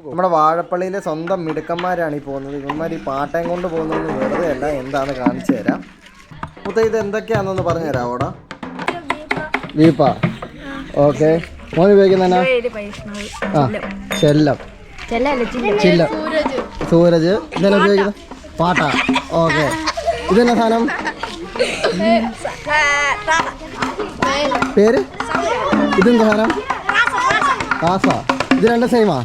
നമ്മുടെ വാഴപ്പള്ളിയിലെ സ്വന്തം മിടുക്കന്മാരാണ് ഈ പോകുന്നത്. ഇവന്മാർ ഈ പാട്ടയും കൊണ്ട് പോകുന്നതെന്ന് വെറുതെ അല്ല, എന്താണെന്ന് കാണിച്ചു തരാം. മുത്ത ഇത് എന്തൊക്കെയാണെന്നൊന്ന് പറഞ്ഞു തരാം. അവിടെ വീപ്പ. ഓക്കെ, മോന് ഉപയോഗിക്കുന്ന ചെല്ലം, ചില്ലം, സൂരജ്. ഇതെല്ലാം ഉപയോഗിക്കുന്ന പാട്ട. ഓക്കെ, ഇതെന്നാ സാധനം? പേര് ഇതെന്താ സാധനം? കാസ. ഇത് രണ്ട് സെയിമാ?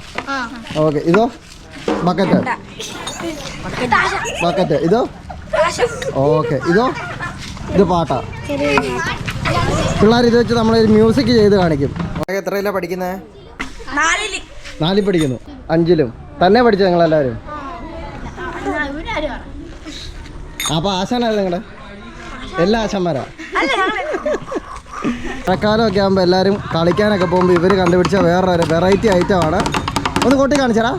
ഓക്കെ. ഇതോ? ബക്കറ്റ്. ബക്കറ്റ്. ഇതോ? ഓക്കെ. ഇതോ? ഇത് പാട്ട. പിള്ളേർ ഇത് വെച്ച് നമ്മളൊരു മ്യൂസിക് ചെയ്ത് കാണിക്കും. എത്രയിലാണ് പഠിക്കുന്നത്? 4 പഠിക്കുന്നു. 5 തന്നെ പഠിച്ചു നിങ്ങളെല്ലാവരും? അപ്പൊ ആശാനല്ല നിങ്ങളുടെ? എല്ലാ ആശാന്മാരാ? മഴക്കാലമൊക്കെ ആകുമ്പോൾ എല്ലാവരും കളിക്കാനൊക്കെ പോകുമ്പോൾ ഇവർ കണ്ടുപിടിച്ച വേറൊരു വെറൈറ്റി ഐറ്റമാണ്. ഒന്ന് കൊട്ടി കാണിച്ചടാ.